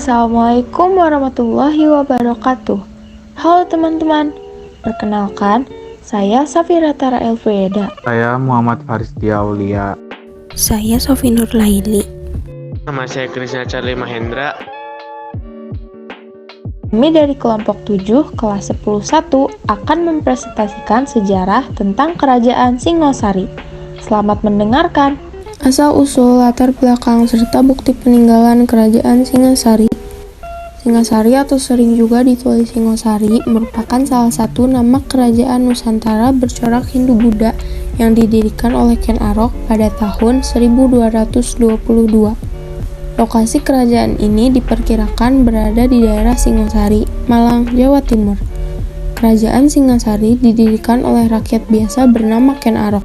Assalamualaikum warahmatullahi wabarakatuh. Halo teman-teman, perkenalkan, saya Safira Tara Elfrieda. Saya Muhammad Faris Diaulia. Saya Sofi Nurlaili. Nama saya Krisna Charlie Mahendra. Kami dari kelompok 7 kelas 10-1 akan mempresentasikan sejarah tentang Kerajaan Singosari. Selamat mendengarkan. Asal-usul, latar belakang, serta bukti peninggalan Kerajaan Singasari. Singasari atau sering juga ditulis Singosari merupakan salah satu nama kerajaan Nusantara bercorak Hindu-Buddha yang didirikan oleh Ken Arok pada tahun 1222. Lokasi kerajaan ini diperkirakan berada di daerah Singosari, Malang, Jawa Timur. Kerajaan Singasari didirikan oleh rakyat biasa bernama Ken Arok.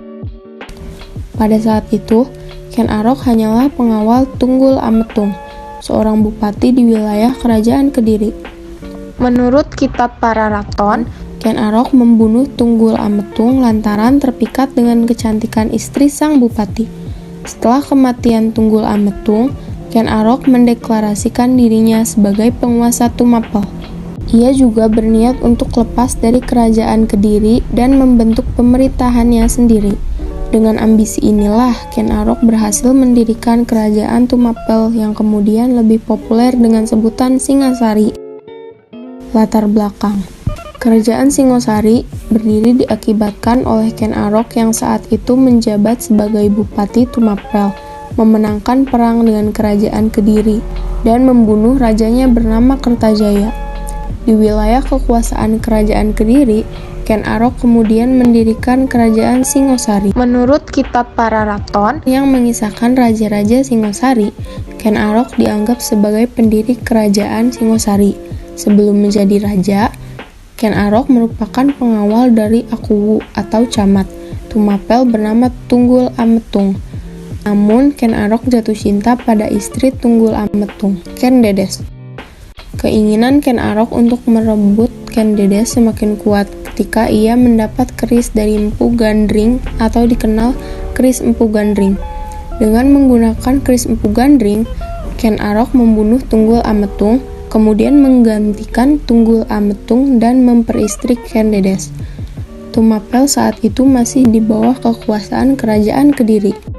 Pada saat itu, Ken Arok hanyalah pengawal Tunggul Ametung, seorang bupati di wilayah Kerajaan Kediri. Menurut kitab Pararaton, Ken Arok membunuh Tunggul Ametung lantaran terpikat dengan kecantikan istri sang bupati. Setelah kematian Tunggul Ametung, Ken Arok mendeklarasikan dirinya sebagai penguasa Tumapel. Ia juga berniat untuk lepas dari Kerajaan Kediri dan membentuk pemerintahannya sendiri. Dengan ambisi inilah, Ken Arok berhasil mendirikan Kerajaan Tumapel yang kemudian lebih populer dengan sebutan Singasari. Latar belakang: Kerajaan Singosari berdiri diakibatkan oleh Ken Arok yang saat itu menjabat sebagai Bupati Tumapel, memenangkan perang dengan Kerajaan Kediri, dan membunuh rajanya bernama Kertajaya. Di wilayah kekuasaan Kerajaan Kediri, Ken Arok kemudian mendirikan Kerajaan Singosari. menurut kitab Pararaton, Yang mengisahkan raja-raja Singosari, Ken Arok dianggap sebagai pendiri Kerajaan Singosari. Sebelum menjadi raja, Ken Arok merupakan pengawal dari Akuwu atau camat Tumapel bernama Tunggul Ametung. Namun, Ken Arok jatuh cinta pada istri Tunggul Ametung, Ken Dedes. Keinginan Ken Arok untuk merebut Ken Dedes semakin kuat ketika ia mendapat keris dari Empu Gandring atau dikenal keris Empu Gandring. Dengan menggunakan keris Empu Gandring, Ken Arok membunuh Tunggul Ametung, kemudian menggantikan Tunggul Ametung dan memperistri Ken Dedes. Tumapel saat itu masih di bawah kekuasaan Kerajaan Kediri.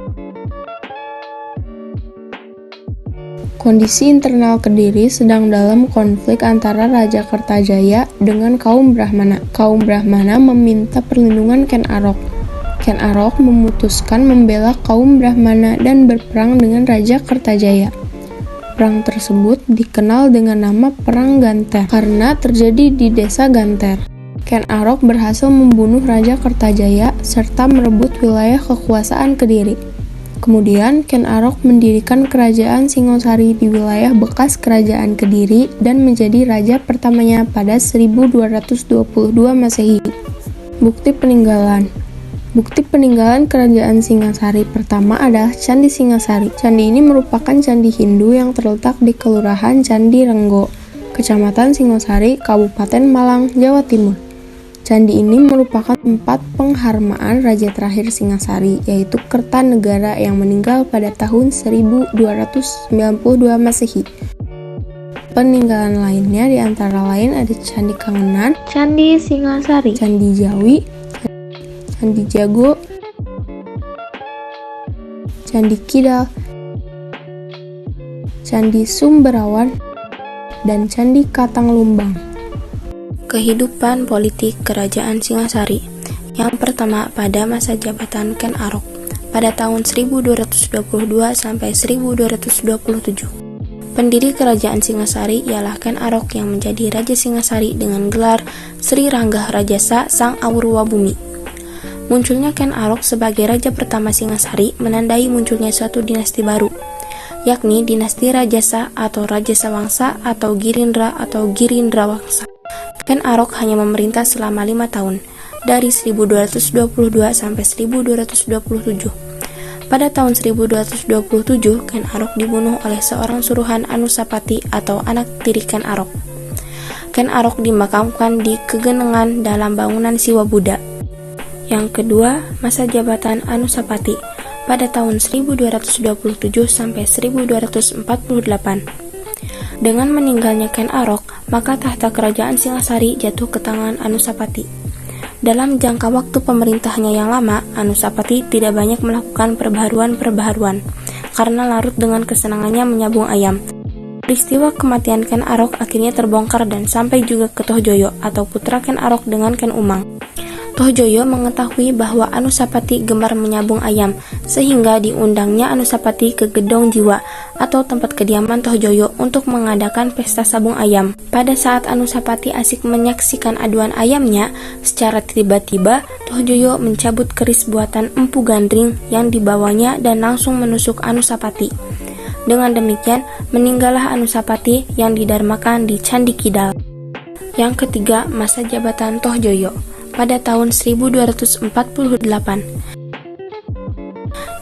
Kondisi internal Kediri sedang dalam konflik antara Raja Kertajaya dengan kaum Brahmana. Kaum Brahmana meminta perlindungan Ken Arok. Ken Arok memutuskan membela kaum Brahmana dan berperang dengan Raja Kertajaya. Perang tersebut dikenal dengan nama Perang Ganter karena terjadi di desa Ganter. Ken Arok berhasil membunuh Raja Kertajaya serta merebut wilayah kekuasaan Kediri. Kemudian, Ken Arok mendirikan Kerajaan Singosari di wilayah bekas Kerajaan Kediri dan menjadi raja pertamanya pada 1222 Masehi. Bukti peninggalan. Bukti peninggalan Kerajaan Singasari pertama adalah Candi Singasari. Candi ini merupakan candi Hindu yang terletak di Kelurahan Candi Renggo, Kecamatan Singosari, Kabupaten Malang, Jawa Timur. Candi ini merupakan tempat pengharmaan raja terakhir Singasari, yaitu Kertanegara yang meninggal pada tahun 1292 Masehi. Peninggalan lainnya diantara lain ada Candi Kangenan, Candi Singasari, Candi Jawi, Candi Jago, Candi Kidal, Candi Sumberawan, dan Candi Katang Lumbang. Kehidupan politik Kerajaan Singasari. Yang pertama, pada masa jabatan Ken Arok pada tahun 1222 sampai 1227. Pendiri Kerajaan Singasari ialah Ken Arok yang menjadi Raja Singasari dengan gelar Sri Ranggah Rajasa Sang Awurwa Bumi. Munculnya Ken Arok sebagai raja pertama Singasari menandai munculnya suatu dinasti baru, yakni dinasti Rajasa atau Rajasa Wangsa atau Girindra atau Girindra Wangsa. Ken Arok hanya memerintah selama 5 tahun, dari 1222 sampai 1227. Pada tahun 1227, Ken Arok dibunuh oleh seorang suruhan Anusapati atau anak tiri Ken Arok. Ken Arok dimakamkan di Kegenengan dalam bangunan Siwa Buddha. Yang kedua, masa jabatan Anusapati pada tahun 1227 sampai 1248. Dengan meninggalnya Ken Arok, maka tahta kerajaan Singasari jatuh ke tangan Anusapati. Dalam jangka waktu pemerintahnya yang lama, Anusapati tidak banyak melakukan perbaharuan-perbaharuan karena larut dengan kesenangannya menyabung ayam. Peristiwa kematian Ken Arok akhirnya terbongkar dan sampai juga ke Tohjoyo atau putra Ken Arok dengan Ken Umang. Tohjoyo mengetahui bahwa Anusapati gemar menyabung ayam, sehingga diundangnya Anusapati ke Gedong Jiwa atau tempat kediaman Tohjoyo untuk mengadakan pesta sabung ayam. Pada saat Anusapati asik menyaksikan aduan ayamnya, secara tiba-tiba Tohjoyo mencabut keris buatan Empu Gandring yang dibawanya dan langsung menusuk Anusapati. Dengan demikian, meninggallah Anusapati yang didarmakan di Candi Kidal. Yang ketiga, masa jabatan Tohjoyo pada tahun 1248.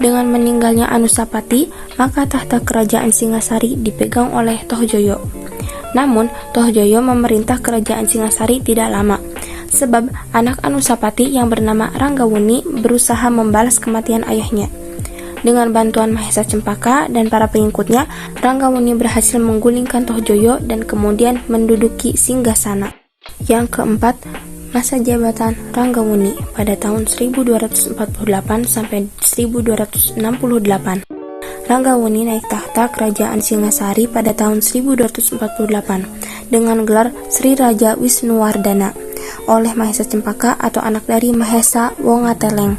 Dengan meninggalnya Anusapati, maka tahta kerajaan Singasari dipegang oleh Tohjoyo. Namun, Tohjoyo memerintah kerajaan Singasari tidak lama, sebab anak Anusapati yang bernama Ranggawuni berusaha membalas kematian ayahnya. Dengan bantuan Mahesa Cempaka dan para pengikutnya, Ranggawuni berhasil menggulingkan Tohjoyo dan kemudian menduduki singgasana. Yang keempat, masa jabatan Ranggawuni pada tahun 1248 sampai 1268. Ranggawuni naik tahta kerajaan Singasari pada tahun 1248 dengan gelar Sri Raja Wisnuwardana oleh Mahesa Cempaka atau anak dari Mahesa Wongateleng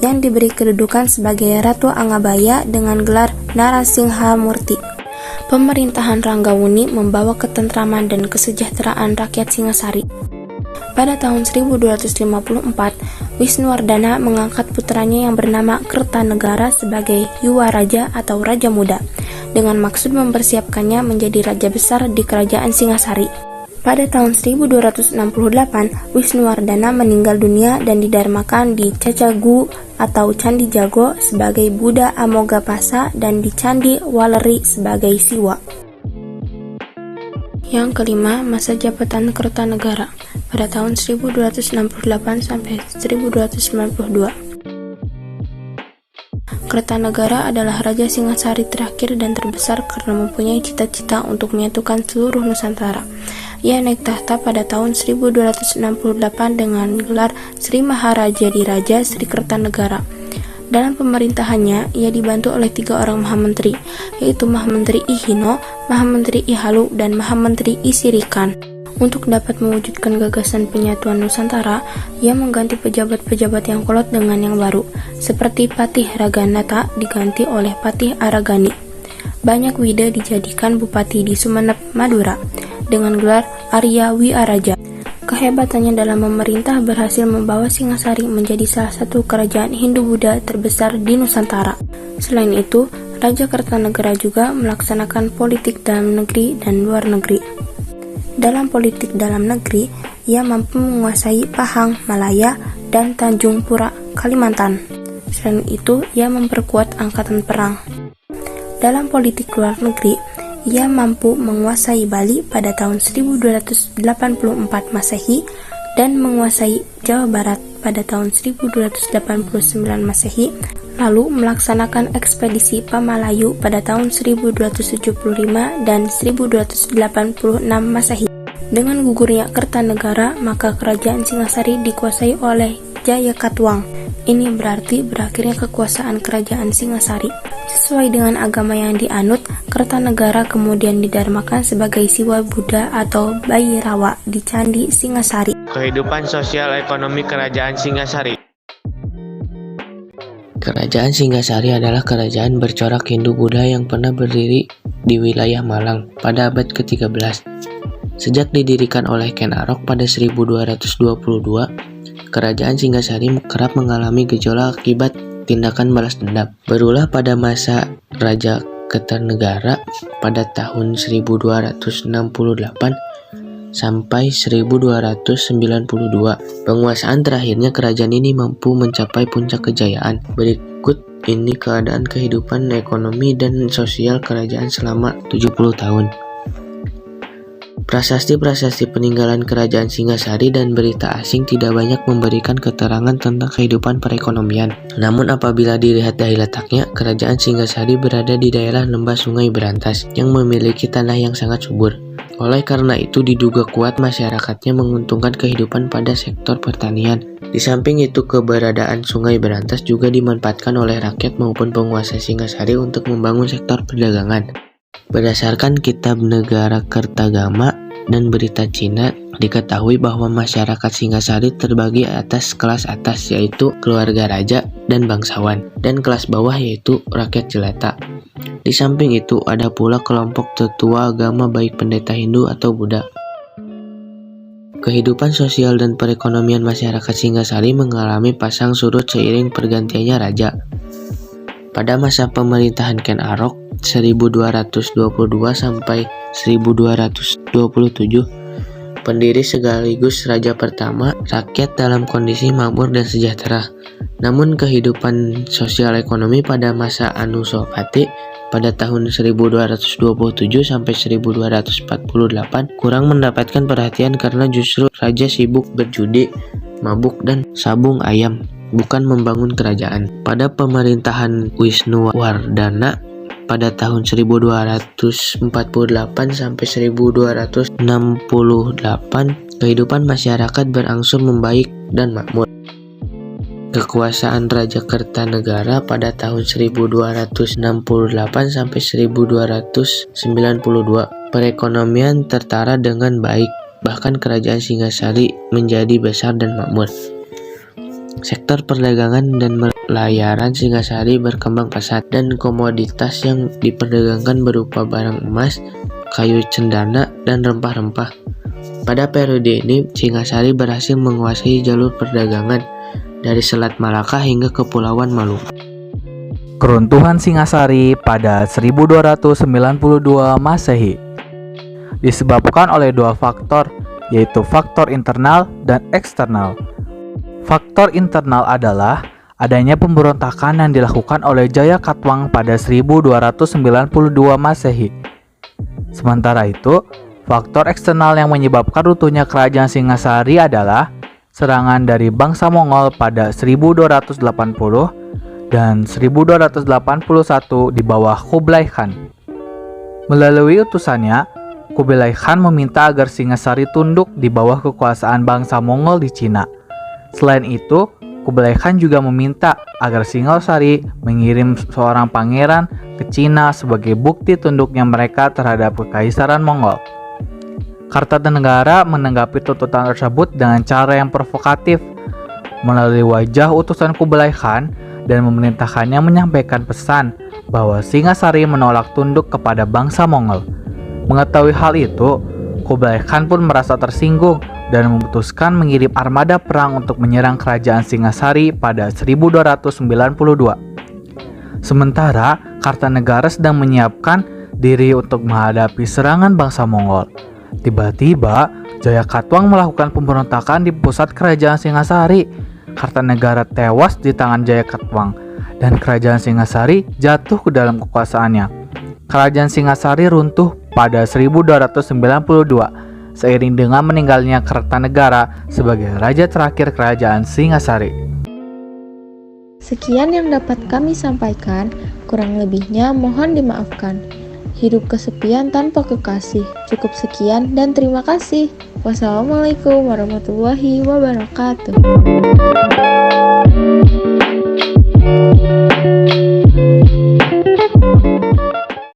yang diberi kedudukan sebagai Ratu Angabaya dengan gelar Narasinghamurti. Pemerintahan Ranggawuni membawa ketentraman dan kesejahteraan rakyat Singasari. Pada tahun 1254, Wisnuwardana mengangkat putranya yang bernama Kertanegara sebagai Yuwa Raja atau Raja Muda, dengan maksud mempersiapkannya menjadi raja besar di kerajaan Singasari. Pada tahun 1268, Wisnuwardana meninggal dunia dan didarmakan di Cacagu atau Candi Jago sebagai Buddha Amogapasa dan di Candi Waleri sebagai Siwa. Yang kelima, masa jabatan Kertanegara pada tahun 1268 sampai 1292. Kertanegara adalah Raja Singasari terakhir dan terbesar karena mempunyai cita-cita untuk menyatukan seluruh Nusantara. Ia naik tahta pada tahun 1268 dengan gelar Sri Maharajadiraja Sri Kertanegara. Dalam pemerintahannya, ia dibantu oleh 3 orang Mahamenteri, yaitu Mahamenteri Ihino, Mahamenteri Ihalu, dan Mahamenteri Isirikan. Untuk dapat mewujudkan gagasan penyatuan Nusantara, ia mengganti pejabat-pejabat yang kolot dengan yang baru, seperti Patih Raganata diganti oleh Patih Aragani. Banyak Wida dijadikan bupati di Sumenep, Madura, dengan gelar Arya Wiaraja. Kehebatannya dalam memerintah berhasil membawa Singasari menjadi salah satu kerajaan Hindu-Buddha terbesar di Nusantara. Selain itu, Raja Kertanegara juga melaksanakan politik dalam negeri dan luar negeri. Dalam politik dalam negeri, ia mampu menguasai Pahang, Malaya, dan Tanjung Pura, Kalimantan. Selain itu, ia memperkuat angkatan perang. Dalam politik luar negeri, ia mampu menguasai Bali pada tahun 1284 Masehi dan menguasai Jawa Barat pada tahun 1289 Masehi, lalu melaksanakan ekspedisi Pamalayu pada tahun 1275 dan 1286 Masehi. Dengan gugurnya Kertanegara, maka kerajaan Singasari dikuasai oleh Jayakatwang. Ini berarti berakhirnya kekuasaan kerajaan Singasari. Sesuai dengan agama yang dianut, Kertanegara kemudian didarmakan sebagai Siwa Buddha atau Bhairawa di Candi Singasari. Kehidupan sosial ekonomi kerajaan Singasari. Kerajaan Singasari adalah kerajaan bercorak Hindu-Buddha yang pernah berdiri di wilayah Malang pada abad ke-13. Sejak didirikan oleh Ken Arok pada 1222, kerajaan Singasari kerap mengalami gejolak akibat tindakan balas dendam. Berulah pada masa Raja Kertanegara pada tahun 1268 sampai 1292. Penguasaan terakhirnya kerajaan ini mampu mencapai puncak kejayaan. Berikut ini keadaan kehidupan ekonomi dan sosial kerajaan selama 70 tahun. Prasasti-prasasti peninggalan kerajaan Singasari dan berita asing tidak banyak memberikan keterangan tentang kehidupan perekonomian. Namun apabila dilihat dari letaknya, kerajaan Singasari berada di daerah lembah Sungai Berantas yang memiliki tanah yang sangat subur. Oleh karena itu diduga kuat masyarakatnya menguntungkan kehidupan pada sektor pertanian. Di samping itu keberadaan Sungai Berantas juga dimanfaatkan oleh rakyat maupun penguasa Singasari untuk membangun sektor perdagangan. Berdasarkan kitab Negara Kertagama dan berita Cina, diketahui bahwa masyarakat Singasari terbagi atas kelas atas yaitu keluarga raja dan bangsawan, dan kelas bawah yaitu rakyat jelata. Di samping itu ada pula kelompok tetua agama baik pendeta Hindu atau Buddha. Kehidupan sosial dan perekonomian masyarakat Singasari mengalami pasang surut seiring pergantiannya raja. Pada masa pemerintahan Ken Arok 1222 sampai 1227, pendiri sekaligus raja pertama, rakyat dalam kondisi makmur dan sejahtera. Namun kehidupan sosial ekonomi pada masa Anusapati pada tahun 1227 sampai 1248 kurang mendapatkan perhatian karena justru raja sibuk berjudi, mabuk dan sabung ayam, bukan membangun kerajaan. Pada pemerintahan Wisnuwardana pada tahun 1248 sampai 1268, kehidupan masyarakat berangsur membaik dan makmur. Kekuasaan Raja Kertanegara pada tahun 1268 sampai 1292, perekonomian tertara dengan baik, bahkan kerajaan Singasari menjadi besar dan makmur. Sektor perdagangan dan pelayaran Singasari berkembang pesat dan komoditas yang diperdagangkan berupa barang emas, kayu cendana, dan rempah-rempah. Pada periode ini, Singasari berhasil menguasai jalur perdagangan dari Selat Malaka hingga Kepulauan Maluku. Keruntuhan Singasari pada 1292 Masehi disebabkan oleh dua faktor, yaitu faktor internal dan eksternal. Faktor internal adalah adanya pemberontakan yang dilakukan oleh Jaya Katwang pada 1292 Masehi. Sementara itu, faktor eksternal yang menyebabkan runtuhnya kerajaan Singasari adalah serangan dari bangsa Mongol pada 1280 dan 1281 di bawah Kublai Khan. Melalui utusannya, Kublai Khan meminta agar Singasari tunduk di bawah kekuasaan bangsa Mongol di Cina. Selain itu, Kublai Khan juga meminta agar Singasari mengirim seorang pangeran ke Cina sebagai bukti tunduknya mereka terhadap kekaisaran Mongol. Kartanegara menanggapi tuntutan tersebut dengan cara yang provokatif, melalui wajah utusan Kublai Khan dan memerintahkannya menyampaikan pesan bahwa Singasari menolak tunduk kepada bangsa Mongol. Mengetahui hal itu, Kublai Khan pun merasa tersinggung dan memutuskan mengirim armada perang untuk menyerang kerajaan Singasari pada 1292. Sementara Kartanegara sedang menyiapkan diri untuk menghadapi serangan bangsa Mongol. Tiba-tiba Jaya Katwang melakukan pemberontakan di pusat kerajaan Singasari. Kartanegara tewas di tangan Jaya Katwang dan kerajaan Singasari jatuh ke dalam kekuasaannya. Kerajaan Singasari runtuh pada 1292 seiring dengan meninggalnya Kertanegara sebagai raja terakhir kerajaan Singasari. Sekian yang dapat kami sampaikan, kurang lebihnya mohon dimaafkan. Hidup kesepian tanpa kekasih. Cukup sekian dan terima kasih. Wassalamualaikum warahmatullahi wabarakatuh.